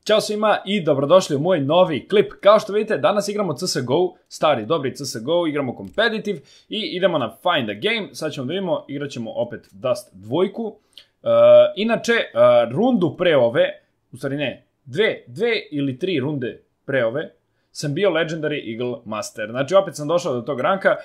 Ćao svima i dobrodošli u moj novi klip. Kao što vidite, danas igramo CSGO, stari dobri CSGO, igramo competitive i idemo na Find a Game. Sad ćemo da vidimo, igrat ćemo opet Dust 2. Inače, rundu pre ove, u stvari ne, dve ili tri runde pre ove, sam bio Legendary Eagle Master. Znači opet sam došao do tog ranka,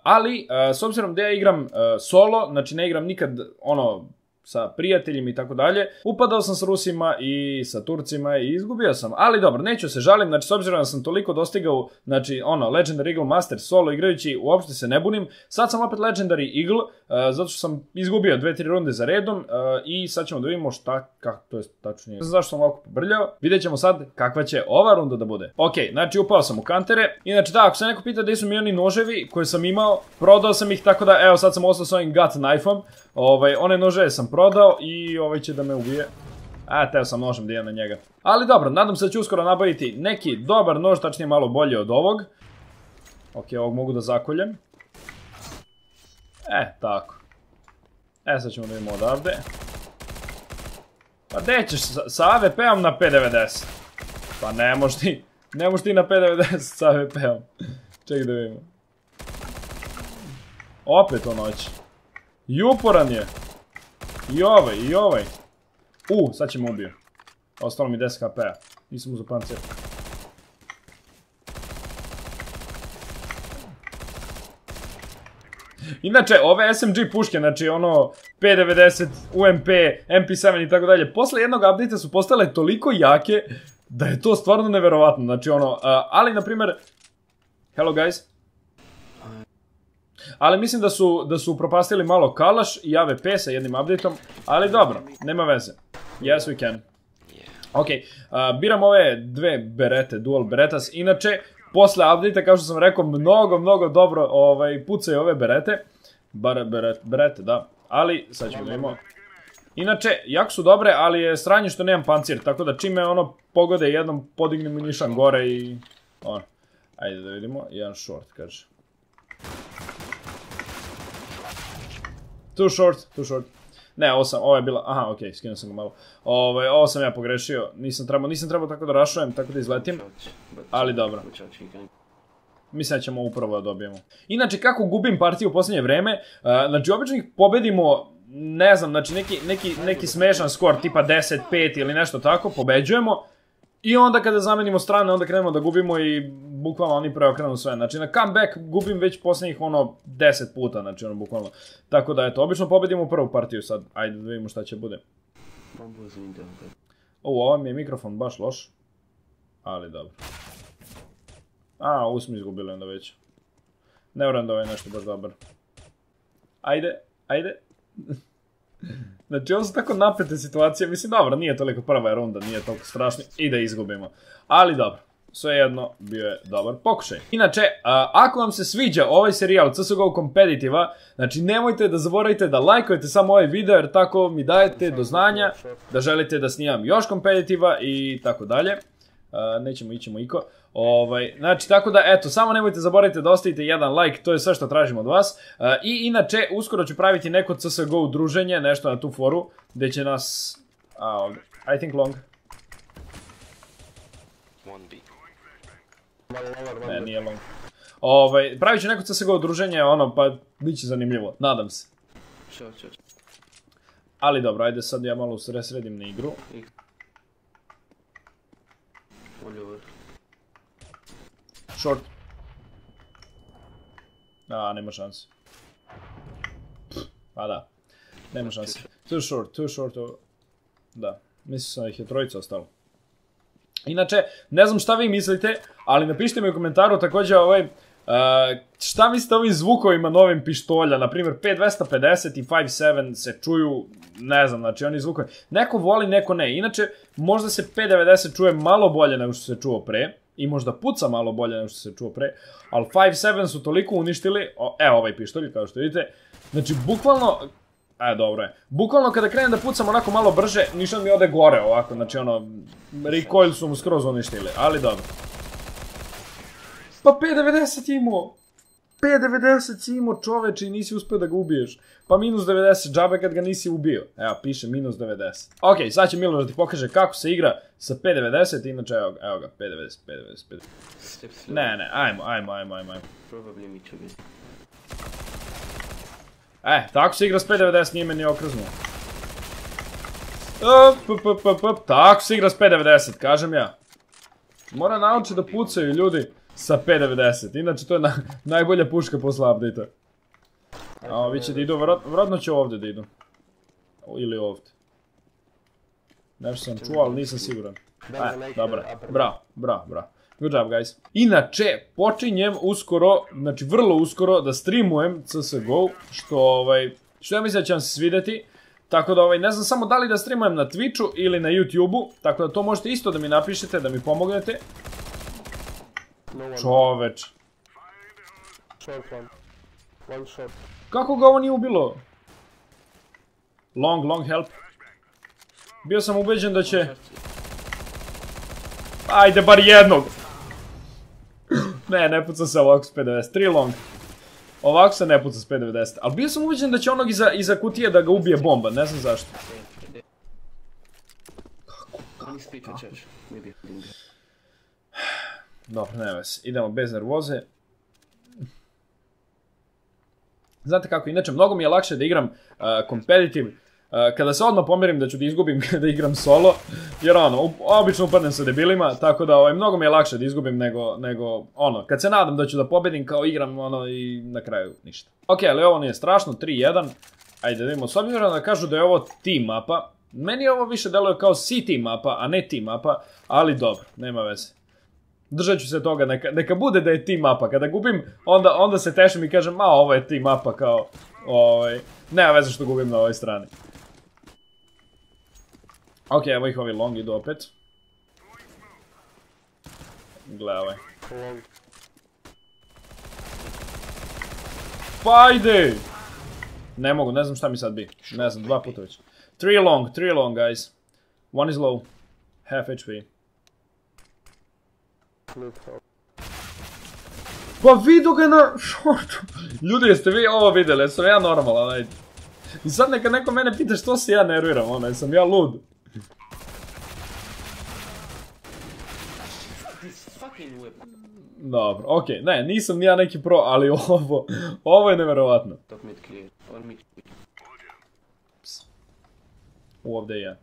ali s obzirom da ja igram solo, znači ne igram nikad ono sa prijateljima i tako dalje, upadao sam s Rusima i sa Turcima i izgubio sam, ali dobro, neću se žalim, znači s obzirom da sam toliko dostigao, znači ono, Legendary Eagle Master solo igrajući, uopšte se ne bunim, sad sam opet Legendary Eagle, zato što sam izgubio 2-3 runde za redom i sad ćemo da vidimo to je tačnije, ne znam zašto sam ovako pobrljao, vidjet ćemo sad kakva će ova runda da bude. Ok, znači upao sam u kantere, inače da, ako se neko pita gdje su mi oni noževi koje sam imao, prodao sam ih, tako da evo sad sam ostao s ovim gut knife-om, one nože sam prodao i ovaj će da me ubije. Teo sam nožem da idem na njega. Ali dobro, nadam se da ću uskoro nabaviti neki dobar nož, tačnije malo bolji od ovog. Ok, ovog mogu da zakoljem. Tako. Sad ćemo da vidimo odavde. Pa gde ćeš sa AWP-om na P90? Pa ne možeš ti na P90 sa AWP-om. Čekaj da vidimo. Opet on hoće. I uporan je. I ovaj. Sad će me ubio. Ostalo mi 10 HP-a. Nisam uzeo pancir. Inače, ove SMG puške, znači ono P90, UMP, MP7 i tako dalje, posle jednog update-a su postale toliko jake da je to stvarno neverovatno. Znači ono, ali na primjer, hello guys. Ali mislim da su propastili malo Kalaš i AWP sa jednim update-om, ali dobro, nema veze. Yes, we can. Ok, biram ove dve berete, dual beretas. Inače, posle update-a, kao što sam rekao, mnogo dobro pucaju ove berete. Berete, da. Ali, sad ćemo da imamo. Inače, jako su dobre, ali je sranje što nemam pancir, tako da čime ono pogode jednom podignem mi nišan gore i... Ajde da vidimo, jedan short, kaže. Too short. Ne, ovo je bila, aha, ok, skinuo sam ga malo. Ovo sam ja pogrešio, nisam trebao tako da rašujem, tako da izletim. Ali dobro. Mislim da ćemo upravo da dobijemo. Inače, kako gubim partiju u posljednje vreme, znači obično ih pobedimo, ne znam, znači neki smešan skor, tipa 10-5 ili nešto tako, pobeđujemo. I onda kada zamenimo strane, onda krenemo da gubimo i bukvalno oni preokrenu sve. Znači na comeback gubim već posljednjih ono 10 puta, znači ono bukvalno. Tako da eto, obično pobedimo u prvu partiju sad. Ajde da vidimo šta će bude. Ovo mi je mikrofon baš loš. Ali dobro. Ovo smo izgubili onda već. Ne vjerujem da ovo je nešto baš dobar. Ajde. Znači ovo su tako napete situacije, mislim dobro, nije toliko prva runda, nije toliko strašno i da izgubimo. Ali dobro, svejedno bio je dobar pokušaj. Inače, ako vam se sviđa ovaj serijal CSGO Competitive-a, znači nemojte da zaboravite da lajkujete samo ovaj video jer tako mi dajete do znanja da želite da snimam još Competitive-a i tako dalje. Nećemo ićemo iko. Znači tako da eto, samo nemojte zaboravite da ostavite jedan like, to je sve što tražim od vas. I inače, uskoro ću praviti neko CSGO druženje, nešto na tu foru, gdje će nas... I think long. Ne, nije long. Pravit ću neko CSGO druženje, pa bit će zanimljivo, nadam se. Ali dobro, ajde sad ja malo sredim na igru. Short. Nema šanse. Pa da. Nema šanse. Too short. Da. Mislim sam da ih je trojica ostalo. Inače, ne znam šta vi mislite, ali napišite mi u komentaru također šta mislite o ovim zvukovima novim pištolja, na primjer P250 i 5.7 se čuju, ne znam, znači oni zvukovi, neko voli, neko ne, inače možda se P90 čuje malo bolje nego što se čuo pre, i možda puca malo bolje nego što se čuo pre, ali 5.7 su toliko uništili, evo ovaj pištolj kao što vidite, znači bukvalno, dobro je, bukvalno kada krenem da pucam onako malo brže, ništa mi ode gore ovako, znači ono, recoil su mu skroz uništili, ali dobro. Pa P90 imao! P90 si imao čoveče i nisi uspio da ga ubiješ. Pa minus 90 džabe kad ga nisi ubio. Evo, piše minus 90. Ok, sad će Milo da ti pokaže kako se igra sa P90. Inače, evo ga, P90. Ne, ajmo. Tako se igra s P90, nije meni okrznuo. Tako se igra s P90, kažem ja. Mora naučiti da pucaju ljudi sa P90, inače to je najbolja puška posle update-a. A ovi će da idu, vjerojatno će ovdje da idu. Ili ovdje. Nešto sam čuo, ali nisam siguran. Dobro, bravo. Good job, guys. Inače, počinjem uskoro, znači vrlo uskoro da streamujem CSGO, što ja mislim da će vam se svidjeti. Tako da ne znam samo da li da streamujem na Twitchu ili na YouTubeu, tako da to možete isto da mi napišete, da mi pomognete. Čoveč. Kako ga ovo nije ubilo? Long help. Bio sam ubeđen da će... Ajde, bar jednog. Ne pucam se ovako s P90, 3 long. Ovako se ne puca s P90, ali bio sam ubeđen da će onog iza kutije da ga ubije bomba, ne znam zašto. Dobro, ne vas, idemo bez nervoze. Znate kako, inače mnogo mi je lakše da igram competitive kada se odmah pomirim da ću da izgubim kada igram solo, jer obično upadnem sa debilima, tako da mnogo mi je lakše da izgubim nego kad se nadam da ću da pobedim kao igram i na kraju ništa. Ok, ali ovo nije strašno, 3-1, ajde da vidimo, s obzirom da kažu da je ovo team mapa, meni ovo više deluje kao CT mapa, a ne team mapa, ali dobro, nema veze. Držat ću se toga, neka bude da je team mapa, kada gubim, onda se tešim i kažem, ovo je team mapa, kao, nema veze što gubim na ovoj strani. Ok, evo ih ovi long idu opet. Gle ovaj. Pa ajde! Ne mogu, ne znam šta mi sad bi. Ne znam, 2 puta već. 3 long guys. 1 is low. Half HP. Pa vidu ga na shortu. Ljudi, jeste vi ovo vidjeli, jesam ja normalan, ajde. I sad neka neko mene pita što se ja nerviram, jesam ja lud. Dobro, okej, ne, nisam ni ja neki pro, ali ovo je nevjerovatno. Ovdje je.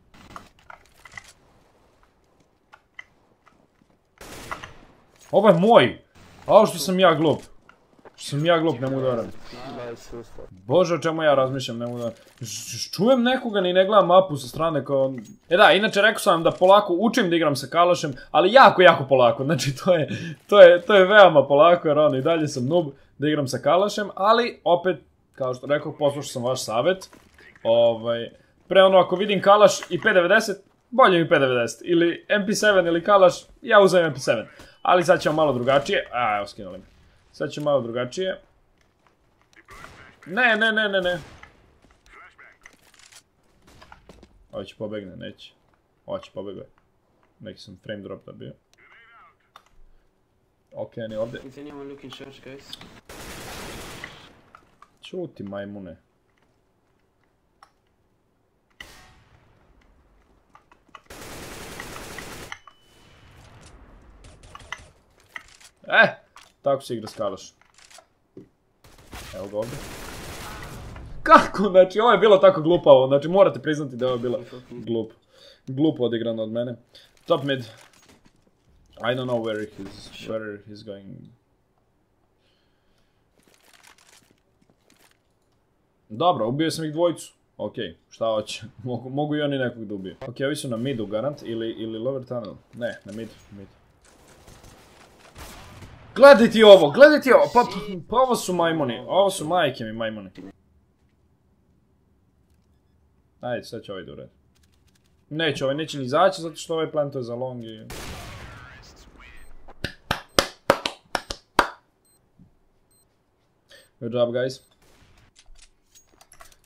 Ovo je moj! A što sam ja glup. Ne mogu da varam. Bože, o čemu ja razmišljam, ne mogu da varam. Čujem nekoga ni ne gledam mapu sa strane kao... Da, inače rekao sam vam da polako učim da igram sa kalašem, ali jako polako, znači to je veoma polako jer i dalje sam noob da igram sa kalašem, ali opet, kao što rekao, poslušao sam vaš savjet. Pre ako vidim kalaš i P90, bolje mi P90, ili MP7 ili kalaš, ja uzem MP7. Ali sad ćemo malo drugačije, evo skinuli me. Sad ćemo malo drugačije. Ne. Ovo će pobegne, neće. Ovo će pobegne. Neki sam frame drop da bio. Ok, ni ovdje. Čuti majmune. Tako se igra s kalaš. Evo ga ovdje. Kako? Znači, ovo je bilo tako glupavo. Znači, morate priznati da je ovo bilo glupo odigrano od mene. Top mid. I don't know where he's going. Dobro, ubio sam ih dvojicu. Ok, šta hoće. Mogu i oni nekog da ubiju. Ok, ovi su na midu garant ili lower tunnel. Ne, na mid. Gledaj ti ovo, pa ovo su majmuni, ovo su majke mi majmuni. Ajde, sad će ovaj da uredi. Neće, ovaj neće ni izaći zato što ovaj plan to je za long i... Good job, guys.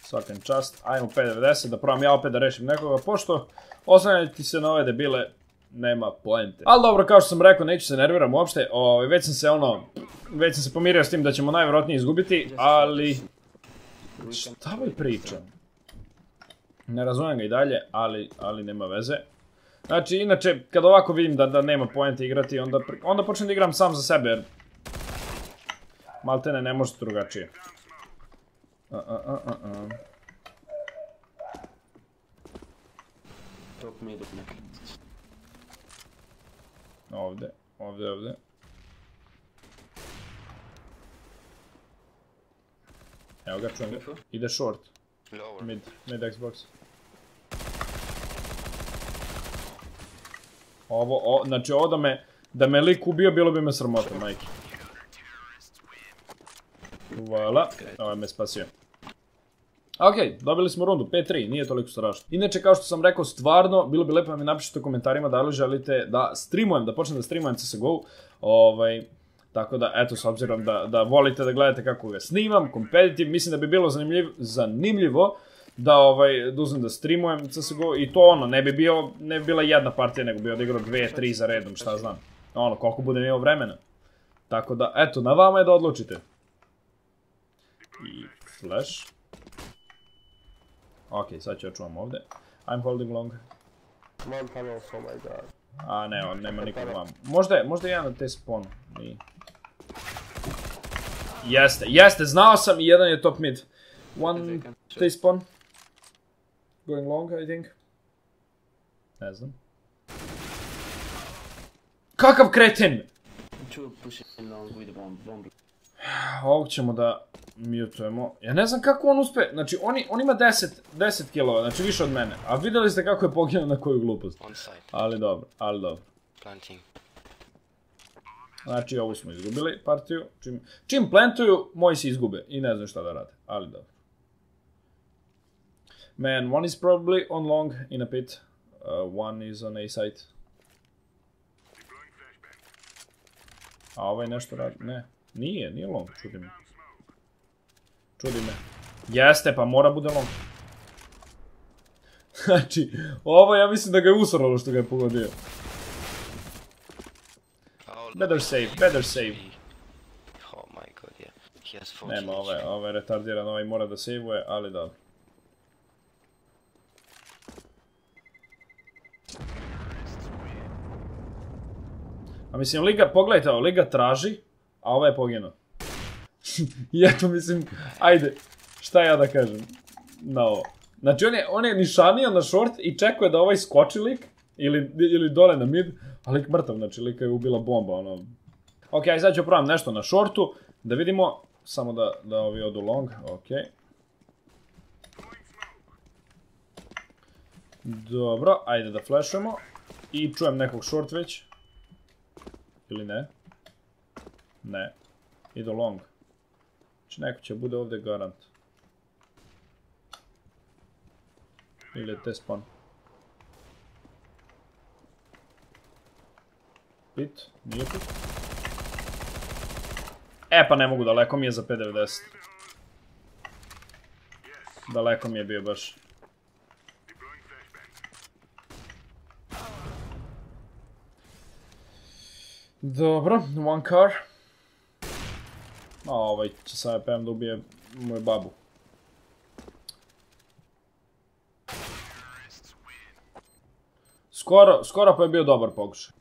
Svakem čast, ajmo P90, da probam ja opet da rešim nekoga, pošto oslanjati se na ove debile nema poente. Ali dobro, kao što sam rekao, neću se nerviram uopšte, već sam se pomirio s tim da ćemo najvjerojatnije izgubiti, ali... Šta ovaj priča? Ne razumijem ga i dalje, ali nema veze. Znači, inače, kad ovako vidim da nema poente igrati, onda počnem da igram sam za sebe, jer... Maltene ne možete drugačije. Ovdje. Evo ga, čujem ga. Ide short. Mid Xbox. Znači ovo da me lik ubio, bilo bi me sramota, majke. Voilà, ovo me spasio. Ok, dobili smo rundu, 5-3, nije toliko strašno. Inače, kao što sam rekao, stvarno, bilo bi lepo da mi napišete u komentarima da li želite da streamujem, da počnem da streamujem CSGO. Tako da, eto, s obzirom da volite da gledate kako ga snimam, competitive, mislim da bi bilo zanimljivo da uzmem da streamujem CSGO i to ne bi bila jedna partija, nego bi odigrao 2-3 za redom, šta znam. Koliko budem imao vremena. Tako da, eto, na vama je da odlučite. I flash. Ok, sad ću ja čuvam ovdje. I'm holding long. One tunnels, oh my god. A ne, on nema nikog vam. Možda je jedan na te spawn. Nije. Jeste, znao sam i jedan je top mid. One te spawn. Going long, I think. Ne znam. Kakav kreten! Ovog ćemo da mutujemo. Ja ne znam kako on uspe. Znači, on ima 10 killova, znači više od mene. A vidjeli ste kako je poginuo na koju glupost. Ali dobro. Znači, ovu smo izgubili partiju. Čim plantuju, moji se izgube i ne znam šta da rade. Ali dobro. Man, one is probably on long in a pit. One is on A side. A ovaj nešto radi, ne. Nije long, čudi me. Jeste, pa mora bude long. Znači, ovo ja mislim da ga je usralo što ga je pogodio. Better save. Oh my god, yeah. Nema, ovaj je retardiran, ovaj mora da saveuje, ali dobro. A mislim, pogledajte ovo, Liga traži, a ovaj je poginuo. I eto, mislim, ajde, šta ja da kažem na ovo. Znači, on je nišanio na short i čekuje da ovaj skoči lik, ili dole na mid, a lik mrtav, znači lika je ubila bomba, ono. Ok, aj sad ću probam nešto na shortu, da vidimo, samo da ovi odu long, ok. Dobro, ajde da flashujemo, i čujem nekog short već. Ili ne? Ne. Idu long. Znači neko će bude ovdje garant. Ili je te spawn. Pit? Nije pit? E pa ne mogu, daleko mi je za 5.90. Daleko mi je bio baš. Dobro, one car. A ovaj će sad APM da ubije moju babu. Skoro pa je bio dobar pokušaj.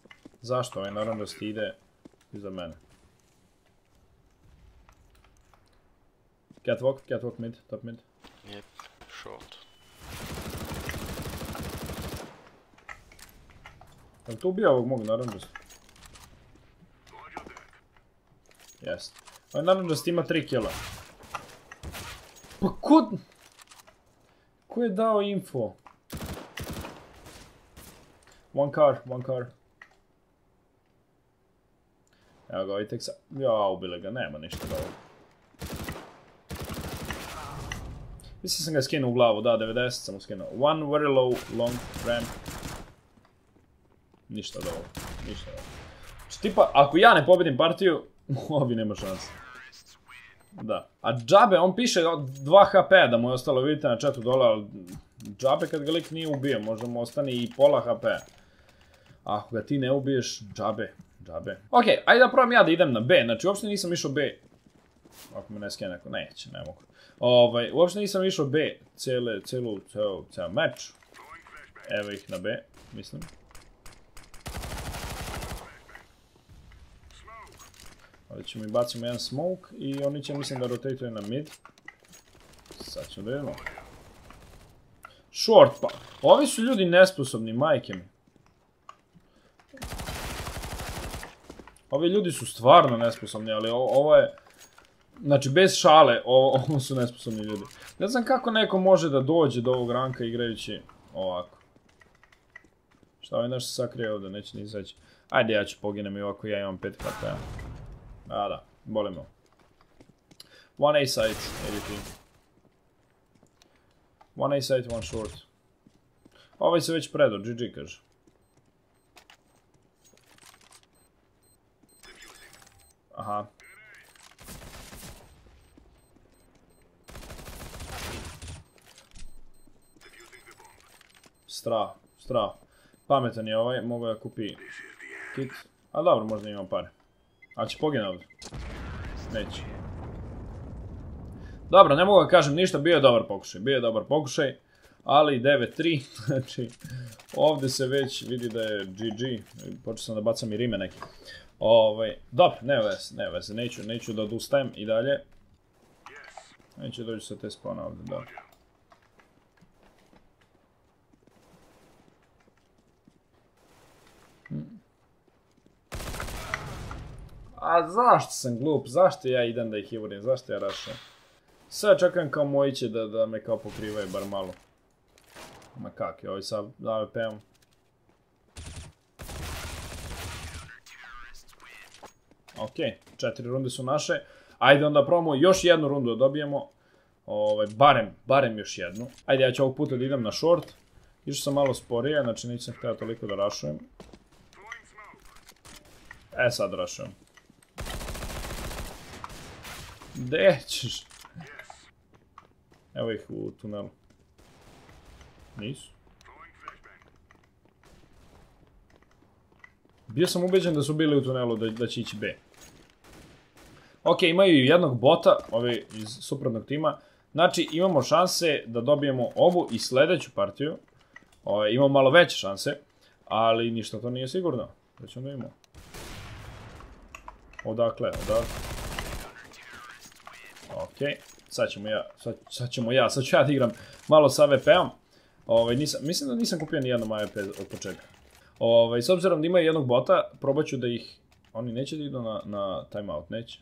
Zašto? Ovaj naravno ide iza mene. Catwalk mid, top mid. Yep, short. Jel tu ubio ovog mog naravno? Jest. Ovaj naranđast ima 3 kila. Pa ko je dao info? One car. Evo ga, ovaj tek sa... Ja, ubili ga, nema ništa da ovo. Mislim sam ga skinuo u glavu, da, 90 sam mu skinuo. One very low, long, ramp. Ništa da ovo. Znači tipa, ako ja ne pobedim partiju, ovi nema šanse. Da. A džabe, on piše 2 HP da mu je ostalo, vidite na chatu dole, ali džabe kad ga lik nije ubio, možda mu ostane i pola HP. Ako ga ti ne ubiješ, džabe. Ok, ajde da probam ja da idem na B. Znači, uopšte nisam išao B. Ako me ne skene neko, neće, ne mogu. Uopšte nisam išao B ceo meč. Evo ih na B, mislim. Ovdje ćemo i bacimo jedan smoke i oni će, mislim, da rotatuje na mid. Sad ćemo da vidimo. Short, pa. Ovi su ljudi nesposobni, majke mi. Ovi ljudi su stvarno nesposobni, ali ovo je... Znači, bez šale, ovo su nesposobni ljudi. Ne znam kako neko može da dođe do ovog ranka igrajući ovako. Šta ovaj naš se sakrije ovdje, neće ni izaći. Ajde, ja ću poginem i ovako, ja imam 5 HP-a. Da, bolimo. One A site, ADP. One A site, one short. Ovaj se već predao, GG kaže. Aha. Strah. Pametan je ovaj, mogu da kupi kit. A dobro, možda imam pare. Ali će pogine ovdje. Neće. Dobro, ne mogu da kažem ništa, bio je dobar pokušaj. Ali 9-3, znači ovdje se već vidi da je GG. Počeo sam da bacam i rime neki. Dobro, ne veze, neću da odustajem i dalje. Neću doći sa te spona ovdje, da. A zašto sam glup, zašto ja idem da ih ivorim, zašto ja rašam? Sad čekam kao moji će da me kao pokrivaju bar malo. Ma kak je ovaj sa AWP-om. Ok, 4 runde su naše. Ajde onda probamo još jednu rundu da dobijemo. Barem još jednu. Ajde, ja ću ovog puta da idem na short. Išao sam malo sporije, znači nisam htio toliko da rašujem. Sad rašujem. Gdje ćeš? Evo ih u tunelu. Nisu. Bio sam ubeđen da su bili u tunelu da će ići B. Ok, imaju jednog bota, ovi iz suprotnog tima. Znači imamo šanse da dobijemo ovu i sljedeću partiju. Imamo malo veće šanse, ali ništa to nije sigurno. Da ćemo da imamo. Odakle. Ok, sad ću ja da igram malo sa AWP-om. Mislim da nisam kupio nijednom AWP od početka. S obzirom da imaju jednog bota, probat ću da ih... Oni neće da idu na timeout, neće.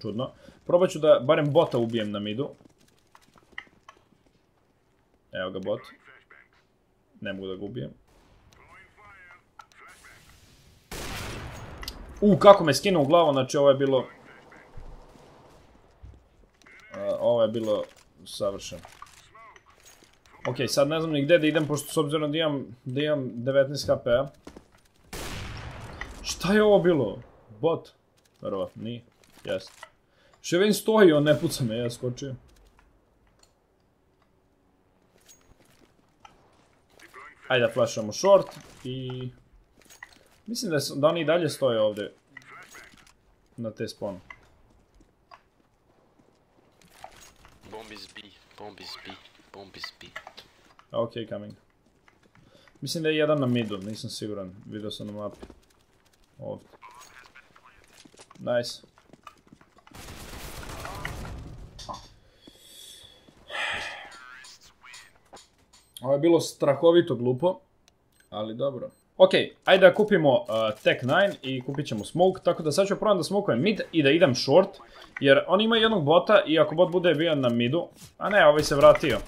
Čudno. Probat ću da barem bota ubijem na midu. Evo ga bot. Ne mogu da ga ubijem. Kako me skinuo u glavu, znači ovo je bilo... Ovo je bilo savršeno. Ok, sad ne znam ni gdje da idem, pošto s obzirom da imam 19 HP-a. Šta je ovo bilo? Bot? Verovatno, nije. Jest. Ševen stoji, on ne puca me, ja skočio. Ajde da flashamo short i... Mislim da oni i dalje stoje ovdje. Na te spawnu. Bomb is B. Ok, coming. Mislim da je jedan na midu, nisam siguran. Vidio sam na mapi. Ovdje. Nice. Ovo je bilo strahovito glupo, ali dobro. Ok, ajde da kupimo Tech 9 i kupit ćemo smoke, tako da sad ću probam da smokujem mid i da idem short, jer oni imaju jednog bota i ako bot bude bio na midu, a ne, ovaj se vratio.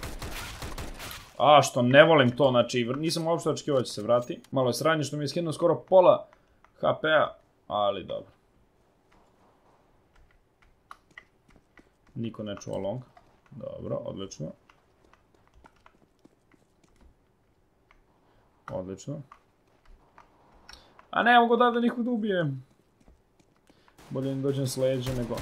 Što ne volim to, znači nisam uopšte očekivao da će se vrati. Malo je sranje što mi je skinuo skoro pola HP-a, ali dobro. Niko ne čuva long. Dobro, odlično. Odlično. A ne mogu da nikog ubijem. Bolje ne dođem s leđa nego...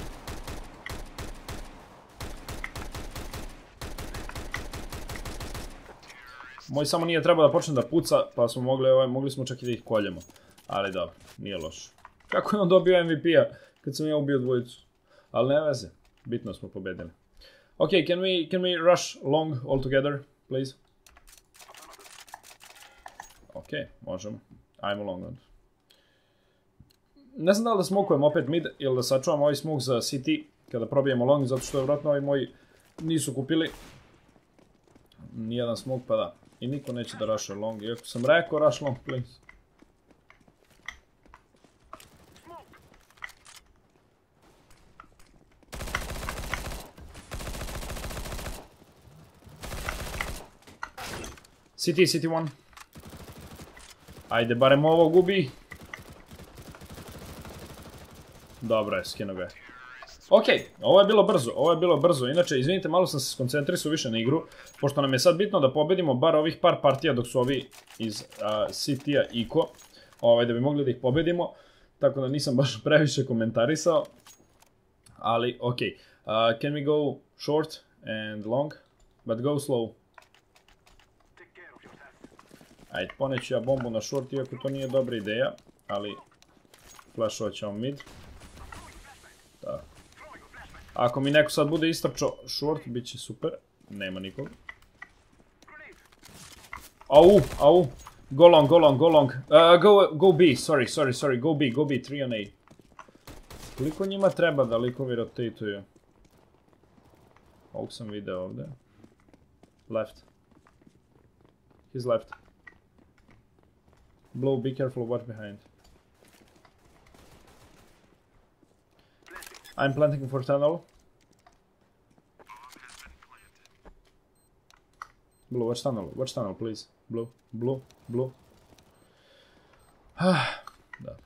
Moj samo nije trebao da počne da puca, pa smo mogli smo čak i da ih koljemo. Ali dobro, nije loše. Kako je on dobio MVP-a kad sam ja ubio dvojicu? Ali ne veze, bitno smo pobedili. Ok, can we rush long all together, please? Ok, možemo. Ajmo long on. Ne znam da li da smokujem opet mid ili da sačuvam ovaj smoke za CT kada probijemo long, zato što je vratno ovi moji nisu kupili nijedan smoke, pa da. I niko neće da rushuje long, iako sam rekao rush long, please. CT 1. Ajde, barem ovo gubi. Dobro je, skinu ga. Ok, ovo je bilo brzo, inače, izvinite, malo sam se skoncentrisao više na igru, pošto nam je sad bitno da pobedimo bar ovih par partija dok su ovi iz CT-a Iko, da bi mogli da ih pobedimo, tako da nisam baš previše komentarisao, ali ok. Can we go short and long, but go slow. Ajde, poneću ja bombu na short, iako to nije dobra ideja, ali flashovat ćemo mid. Tako. Ako mi neko sad bude istrčao short, bit će super. Nema nikog. Au. Go long. Go B, sorry. Go B, 3 on A. Koliko njima treba da likovi rotatuju? Ovog sam video ovdje. Left. He's left. Blue, be careful, watch behind. I'm planting for tunnel. Blue, watch tunnel, please. Blue. Da.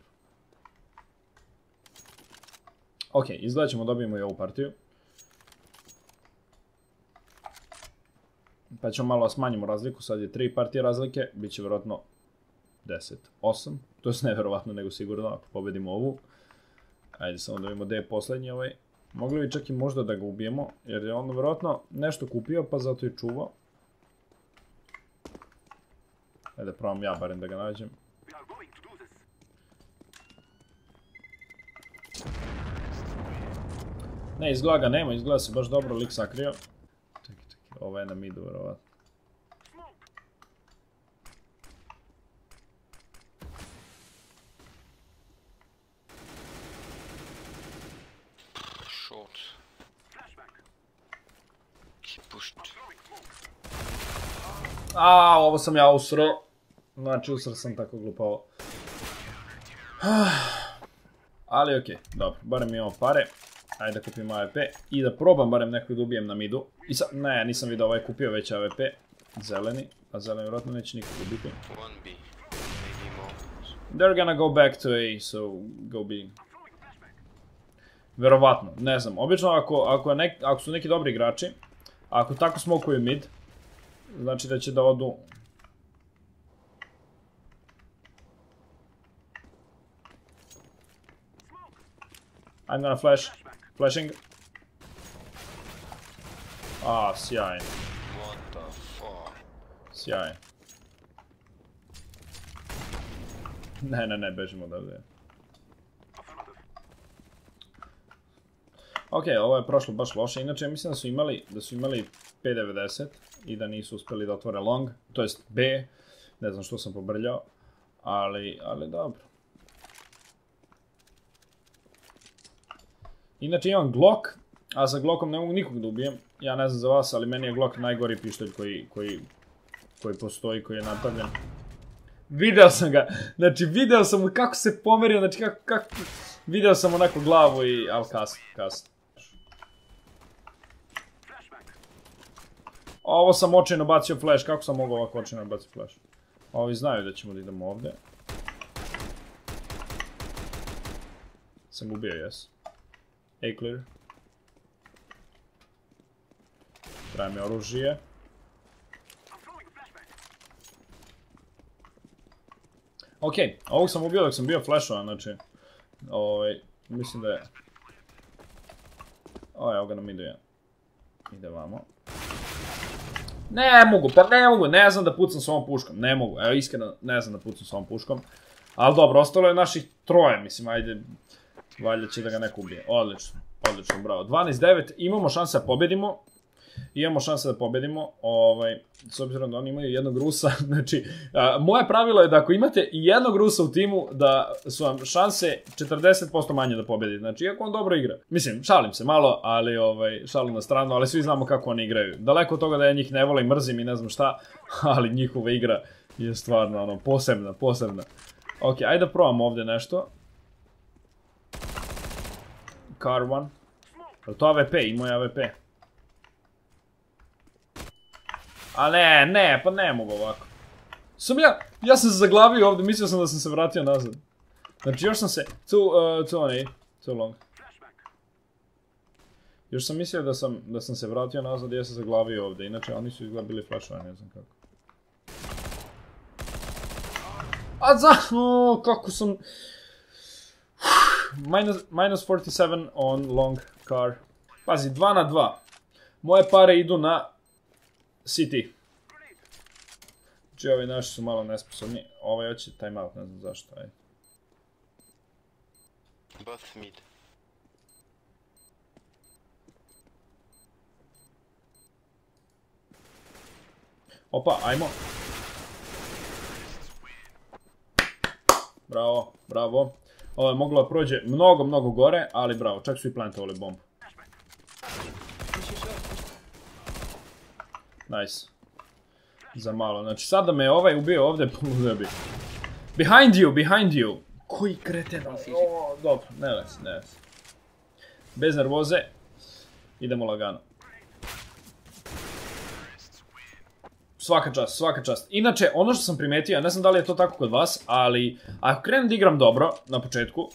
Ok, izgleda ćemo dobijemo i ovu partiju. Pa ćemo malo smanjimo razliku, sad je 3 partije razlike, bit će vjerojatno 10-8. To je ne vjerovatno, nego sigurno ako pobedimo ovu. Ajde, samo da vidimo gdje je posljednji ovaj. Mogli bi čak i možda da ga ubijemo, jer je on vjerojatno nešto kupio, pa zato je čuvao. Ajde, probam ja barem da ga nađem. Ne, izgleda ga nema, izgleda se baš dobro lik sakrio. Čekaj, ovo je na midu vjerovatno. Ovo sam ja usro. Znači usro sam tako glupavo. Ali okej, dobro, barem imamo pare. Ajde da kupim AWP i da probam barem nekog da ubijem na midu. Ne, nisam vidio ovaj kupio već AWP. Zeleni, a zeleni vjerojatno neće nikog ubiti. They're gonna go back to A, so go B. Vjerovatno, ne znam. Obično ako su neki dobri igrači, ako tako smokuju mid, znači da će da odu... I'm gonna flash. Flashing. Sjajan. What the fuck? Sjajan. Ne, bežimo odavde. Ok, ovo je prošlo baš loše, inače mislim da su imali P90 i da nisu uspjeli da otvore long, to jest B, ne znam što sam pobrljao, ali dobro. Inače imam Glock, a sa Glockom ne mogu nikog da ubijem, ja ne znam za vas, ali meni je Glock najgori pištolj koji postoji, koji je napravljen. Video sam ga, znači video sam mu kako se pomerio, znači kako... Video sam onako glavu i... ali kasno. Ovo sam očajno bacio flash, kako sam mogao ovako očajno bacio flash? Ovi znaju da ćemo da idemo ovdje. Sam ubio, jes. A clear. Treba mi oružje. Ok, ovog sam ubio dok sam bio flashovan, znači... mislim da je... Evo ga nam ide vamo. Ne mogu, pa ne mogu, ne znam da pucam s ovom puškom, ne mogu, evo iskreno ne znam da pucam s ovom puškom. Ali dobro, ostalo je naših troje, mislim, ajde, valjda će da ga neko ubije. Odlično, odlično, bravo. 12-9, imamo šanse da pobedimo. Imamo šanse da pobedimo, s obzirom da oni imaju jednog Rusa, znači, moje pravilo je da ako imate i jednog Rusa u timu, da su vam šanse 40% manje da pobedite, znači, iako on dobro igra. Mislim, šalim se malo, ali, šalim na stranu, ali svi znamo kako oni igraju. Daleko od toga da ja njih ne volim, mrzim i ne znam šta, ali njihova igra je stvarno, ono, posebna, posebna. Ok, ajde da probam ovdje nešto. Car one. Je li to AWP? Imao je AWP. A ne, pa ne mogu ovako. Ja sam se zaglavio ovdje, mislio sam da sam se vratio nazad. Znači još sam se, too long. Još sam mislio da sam se vratio nazad i ja sam se zaglavio ovdje, inače oni su izgleda bili flashovi, ne znam kako. Kako sam... Minus 47 on long car. Pazi, 2 na 2. Moje pare idu na City. Znači ovi naši su malo nesposobni. Ovaj hoće timeout, ne znam zašto. Ajde. Both mid. Opa, ajmo. Bravo, bravo. Ovo je moglo da prođe mnogo, mnogo gore, ali bravo, čak su i plantovali bombu. Nice. Za malo, znači sad da me ovaj ubio ovdje, poludio bi. Behind you! Koji kreten, dobro, ne vezi. Bez nervoze, idemo lagano. Svaka čast. Inače, ono što sam primetio, ja ne znam da li je to tako kod vas, ali ako krenem da igram dobro na početku,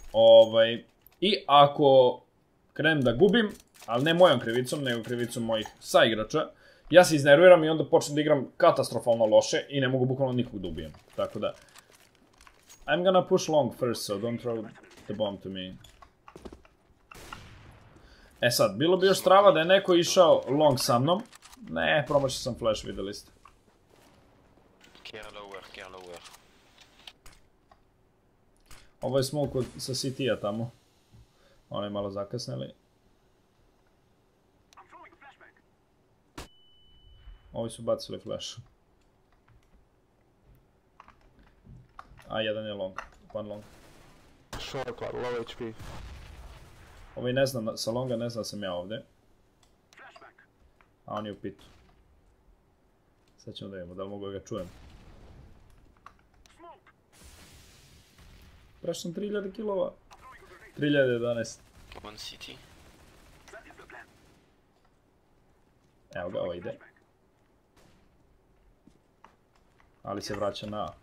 i ako krenem da gubim, ali ne mojom krivicom, nego krivicom mojih saigrača, ja se iznerviram i onda počnem da igram katastrofalno loše i ne mogu bukvalno nikog da ubijem. Tako da, I'm gonna push long first, so don't throw the bomb to me. E sad, bilo bi još strava da je neko išao long sa mnom. Ne, promašio sam flash, vidjeli ste. Care lower. Ovo je smoke sa CT-a tamo. Oni malo zakasnili. Ovi su bacili flash. A jedan je long. One long. Short one, low HP. Ovi ne znam, sa longa ne znam da sam ja ovdje. A on je u pitu. Sad ćemo da vidimo, da li mogu da ga čujem. Prešao sam 3000 kilova. 3011. One city. Evo ga, ovo ide. Ali se vraća na A.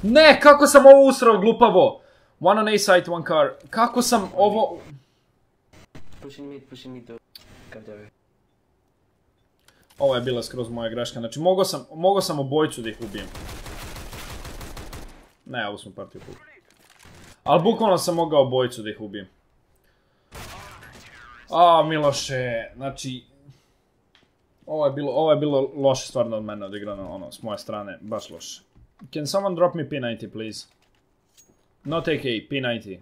Ne, kako sam ovo usrao glupavo! One on A site, one car. Kako sam ovo... Pushing mid to Kapdjave. Ovo je bila skroz moja greška, znači mogao sam obojicu da ih ubijem. Ne, ovo smo partiju put. Ali bukvalno sam mogao obojicu da ih ubijem. A, Miloše, znači... Ovo je bilo loše stvarno od mene odigrano, ono, s moje strane, baš loše. Can someone drop me P90, please? Not AK, P90.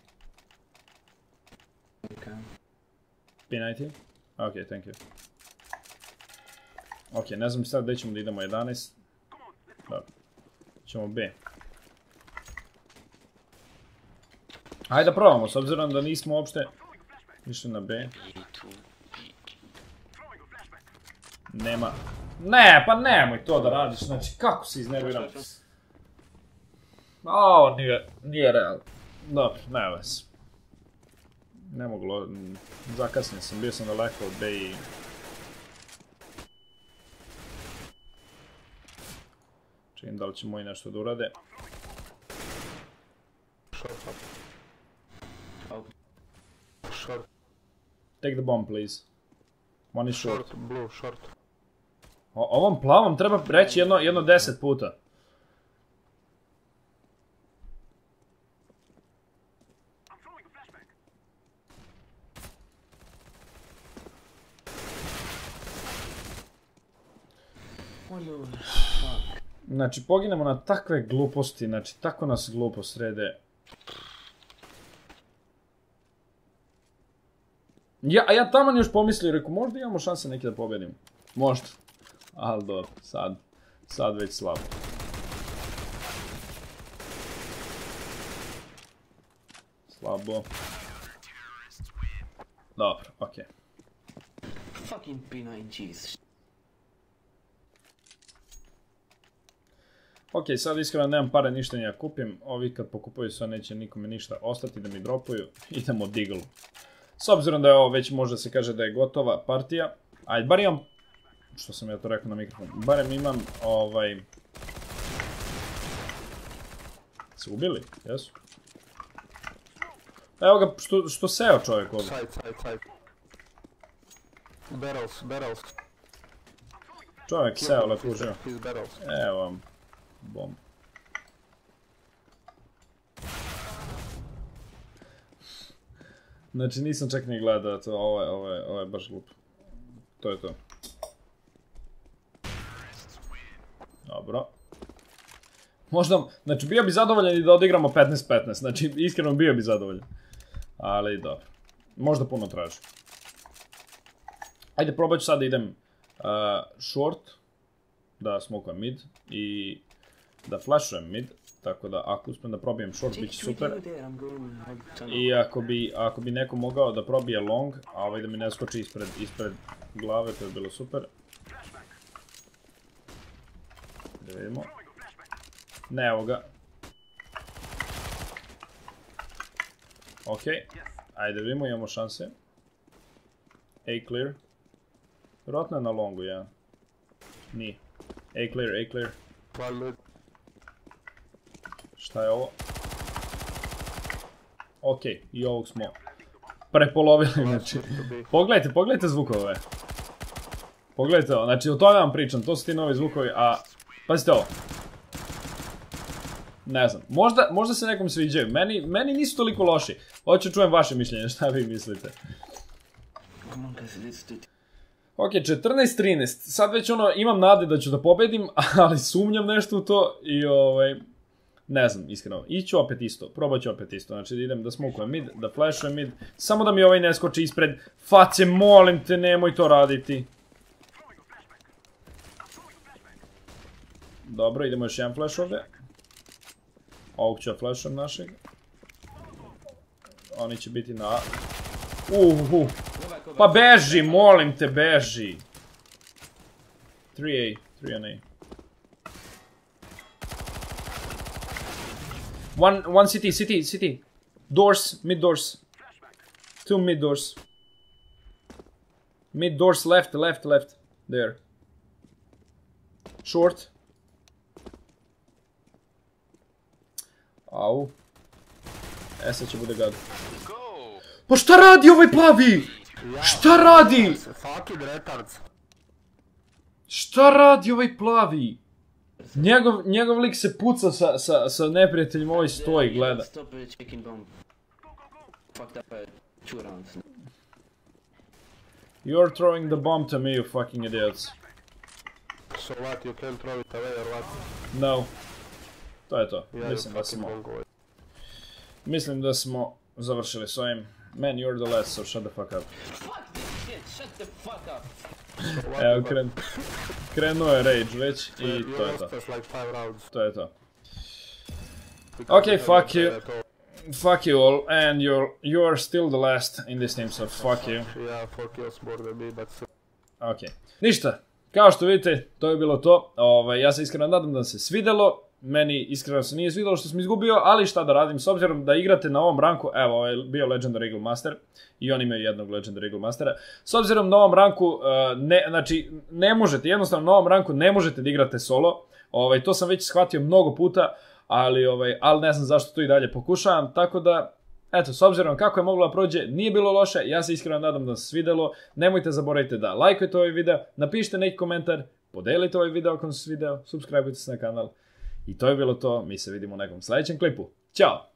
P90? Ok, thank you. Ok, ne znam sad gdje ćemo da idemo 11. Dobro. Ćemo B. Hajde da probamo, s obzirom da nismo uopšte išli na B. Nema. Ne, pa nemoj to da radiš, znači kako se iznerviram. Ovo nije realno. Dobro, nema vas. Ne mogu, zakasnio sam, bio sam daleko od B i... Čim da li će moji nešto da urade. Short. Take the bomb, please. One is short. Short, blue, short. Ovom plavom treba reći jedno 10 puta. One fuck. Znači, poginemo na takve gluposti, znači, tako nas glupo srede. A ja taman još pomislio, rekao, možda imamo šanse neki da pobjedim. Možda. Ali dobro, sad već slabo. Slabo. Dobro, okej. Fucking P9Gs. Ok, sad iskreno nemam pare ništa ni ja kupim, ovi kad pokupuju sve neće nikome ništa ostati da mi dropuju, idemo Deagle. S obzirom da je ovo već možda se kaže da je gotova partija, ajde bar imam, što sam ja to rekao na mikrofon, barem imam Se ubili, jesu? Evo ga, što seo čovjek ovdje. Side. Barrels. Čovjek seo lepo živo. He's barrels. Evo vam. Bomb. Znači nisam čak ni gledao to, ovo je baš glupo. To je to. Dobro. Možda, znači bio bi zadovoljan i da odigramo 15-15, znači iskreno bio bi zadovoljan. Ali dobro. Možda puno traži. Ajde probat ću sad da idem short. Da smokujem mid i da flashujem mid, tako da ako uspijem da probijem short bit će super. I ako bi neko mogao da probije long, a ovaj da mi ne skoči ispred glave, to je bilo super. Da vidimo. Ne, evo ga. Ok, ajde vidimo, imamo šanse. A clear. Vjerojatno je na longu, ja. Nije. A clear. Šta je ovo? Ok, i ovog smo prepolovili, znači. Pogledajte zvukove. Pogledajte ovo, znači o tome vam pričam, to su ti novi zvukovi, a... Pazite ovo. Ne znam, možda se nekom sviđaju, meni nisu toliko loši. Hoću čujem vaše mišljenje, šta vi mislite. Ok, 14-13, sad već imam nade da ću da pobedim, ali sumnjam nešto u to i ne znam, iskreno, iću opet isto, probat ću opet isto, znači da idem da smokujem mid, da flashujem mid, samo da mi ovaj ne skoči ispred face, molim te, nemoj to raditi. Dobro, idemo još jedan flash ovdje. Ovog ću ja flashujem našeg. Oni će biti na... Pa beži, molim te, beži. 3A, 3 on A. One city. Doors, mid doors. Two mid doors. Mid doors, left. There. Short. Au. Sad će bude gad. Pa šta radi ovaj plavi? Šta radi? Šta radi ovaj plavi? Njegov lik se puca sa neprijateljem, ovaj stoji, gleda. You're throwing the bomb to me, you fucking idiots. So what, you can throw it away or what? No. To je to. Yeah, Mislim da smo završili s ovim. Man, you're the last, so shut the fuck up. Fuck this shit, shut the fuck up. Evo, krenuo je rage već i to je to. To je to. Ok, fuck you. Fuck you all, and you are still the last in this team, so fuck you. Yeah, fuck you more than me, but... Ok. Ništa. Kao što vidite, to je bilo to. Ja se iskreno nadam da se svidjelo. Meni iskreno se nije svidjelo što sam izgubio, ali šta da radim, s obzirom da igrate na ovom ranku, evo, ovo je bio Legendary Eagle Master, i oni imaju jednog Legendary Eagle Mastera, s obzirom na ovom ranku, znači, ne možete, jednostavno na ovom ranku ne možete da igrate solo, to sam već shvatio mnogo puta, ali ne znam zašto to i dalje pokušavam, tako da, eto, s obzirom kako je moglo da prođe, nije bilo loše, ja se iskreno nadam da se svidjelo, nemojte zaboravite da lajkujete ovaj video, napišite neki komentar, podelite ovaj video ako vam se svidio, subscribeujte se na kanal. I to je bilo to, mi se vidimo u nekom sljedećem klipu. Ćao!